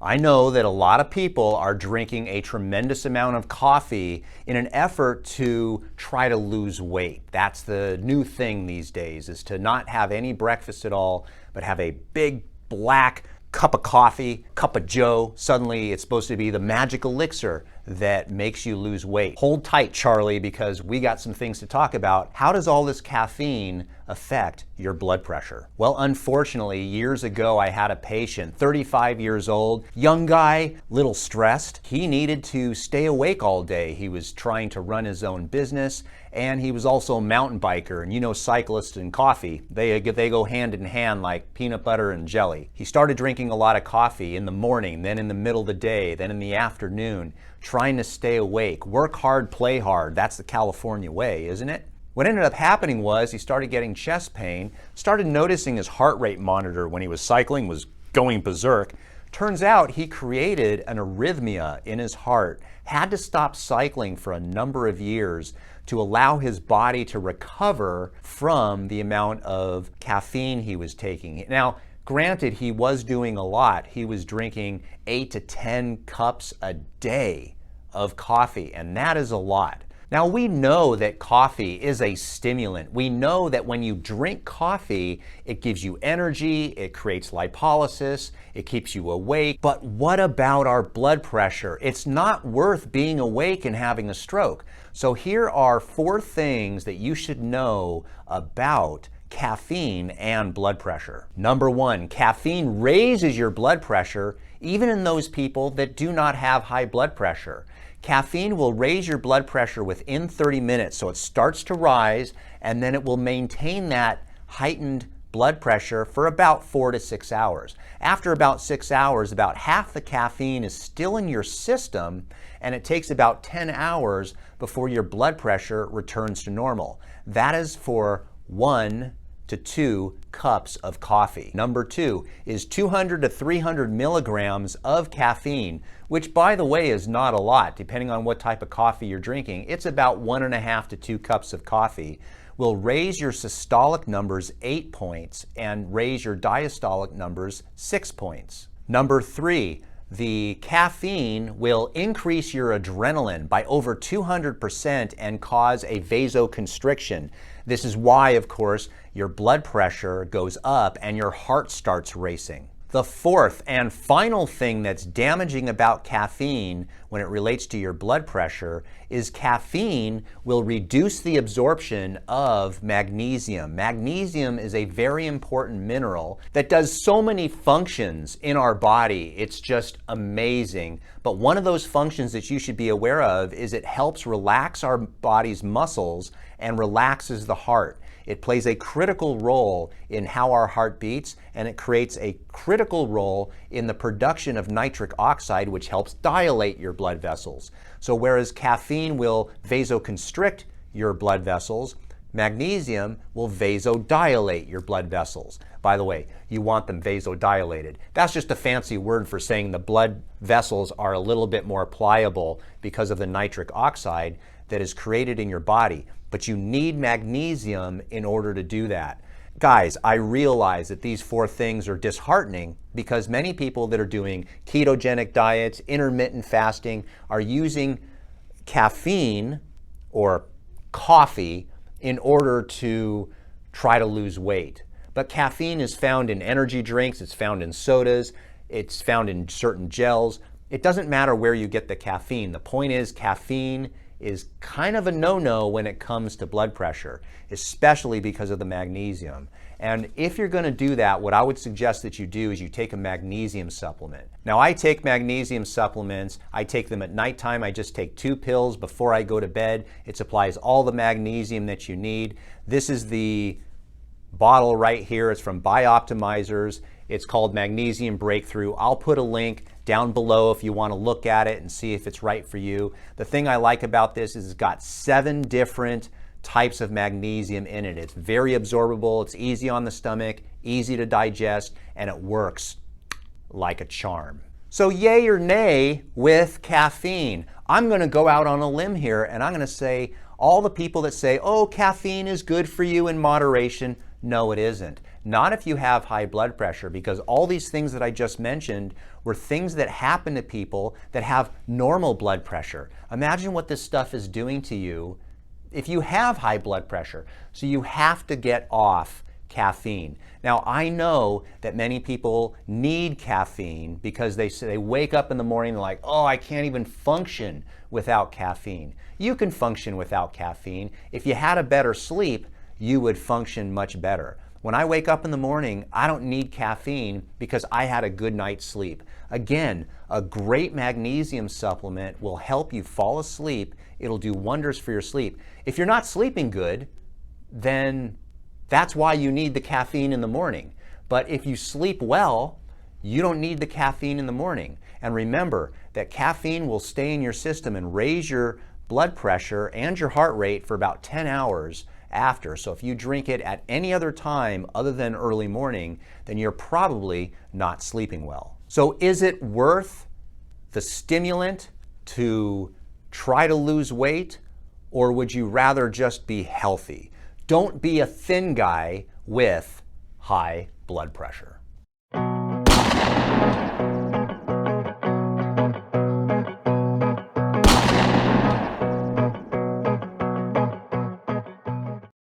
I know that a lot of people are drinking a tremendous amount of coffee in an effort to try to lose weight. That's the new thing these days, is to not have any breakfast at all, but have a big black cup of coffee, cup of joe. Suddenly it's supposed to be the magic elixir that makes you lose weight. Hold tight, Charlie, because we got some things to talk about. How does all this caffeine affect your blood pressure? Well, unfortunately, years ago, I had a patient, 35 years old, young guy, little stressed. He needed to stay awake all day. He was trying to run his own business, and he was also a mountain biker. And you know, cyclists and coffee, they go hand in hand like peanut butter and jelly. He started drinking a lot of coffee in the morning, then in the middle of the day, then in the afternoon, trying to stay awake. Work hard, play hard. That's the California way, isn't it? What ended up happening was he started getting chest pain, started noticing his heart rate monitor when he was cycling was going berserk. Turns out he created an arrhythmia in his heart, had to stop cycling for a number of years to allow his body to recover from the amount of caffeine he was taking. Now, granted, he was doing a lot. He was drinking 8 to 10 cups a day of coffee, and that is a lot. Now, we know that coffee is a stimulant. We know that when you drink coffee, it gives you energy, it creates lipolysis, it keeps you awake. But what about our blood pressure? It's not worth being awake and having a stroke. So here are 4 things that you should know about caffeine and blood pressure. Number 1, caffeine raises your blood pressure even in those people that do not have high blood pressure. Caffeine will raise your blood pressure within 30 minutes, so it starts to rise and then it will maintain that heightened blood pressure for about 4 to 6 hours. After about 6 hours, about half the caffeine is still in your system, and it takes about 10 hours before your blood pressure returns to normal. That is for 1 to 2 cups of coffee. Number 2 is 200 to 300 milligrams of caffeine, which, by the way, is not a lot. Depending on what type of coffee you're drinking, it's about 1.5 to 2 cups of coffee. Will raise your systolic numbers 8 points and raise your diastolic numbers 6 points. Number 3, the caffeine will increase your adrenaline by over 200% and cause a vasoconstriction. This is why, of course, your blood pressure goes up and your heart starts racing. The 4th and final thing that's damaging about caffeine when it relates to your blood pressure is caffeine will reduce the absorption of magnesium. Magnesium is a very important mineral that does so many functions in our body. It's just amazing. But one of those functions that you should be aware of is it helps relax our body's muscles and relaxes the heart. It plays a critical role in how our heart beats, and it creates a critical role in the production of nitric oxide, which helps dilate your blood vessels. So whereas caffeine will vasoconstrict your blood vessels, magnesium will vasodilate your blood vessels. By the way, you want them vasodilated. That's just a fancy word for saying the blood vessels are a little bit more pliable because of the nitric oxide that is created in your body. But you need magnesium in order to do that. Guys, I realize that these 4 things are disheartening because many people that are doing ketogenic diets, intermittent fasting, are using caffeine or coffee in order to try to lose weight. But caffeine is found in energy drinks, it's found in sodas, it's found in certain gels. It doesn't matter where you get the caffeine. The point is, caffeine is kind of a no-no when it comes to blood pressure, especially because of the magnesium. And if you're going to do that, what I would suggest that you do is you take a magnesium supplement. Now, I take magnesium supplements. I take them at nighttime. I just take 2 pills before I go to bed. It supplies all the magnesium that you need. This is the bottle right here. It's from Bioptimizers. It's called Magnesium Breakthrough. I'll put a link down below if you want to look at it and see if it's right for you. The thing I like about this is it's got 7 different types of magnesium in it. It's very absorbable, it's easy on the stomach, easy to digest, and it works like a charm. So yay or nay with caffeine? I'm going to go out on a limb here and I'm going to say all the people that say, oh, caffeine is good for you in moderation, No, it isn't. Not if you have high blood pressure, because all these things that I just mentioned were things that happen to people that have normal blood pressure. Imagine what this stuff is doing to you if you have high blood pressure. So you have to get off caffeine. Now, I know that many people need caffeine because they wake up in the morning and they're like, oh, I can't even function without caffeine. You can function without caffeine. If you had a better sleep, you would function much better. When I wake up in the morning, I don't need caffeine because I had a good night's sleep. Again, a great magnesium supplement will help you fall asleep. It'll do wonders for your sleep. If you're not sleeping good, then that's why you need the caffeine in the morning. But if you sleep well, you don't need the caffeine in the morning. And remember that caffeine will stay in your system and raise your blood pressure and your heart rate for about 10 hours after. So if you drink it at any other time other than early morning, then you're probably not sleeping well. So is it worth the stimulant to try to lose weight, or would you rather just be healthy? Don't be a thin guy with high blood pressure.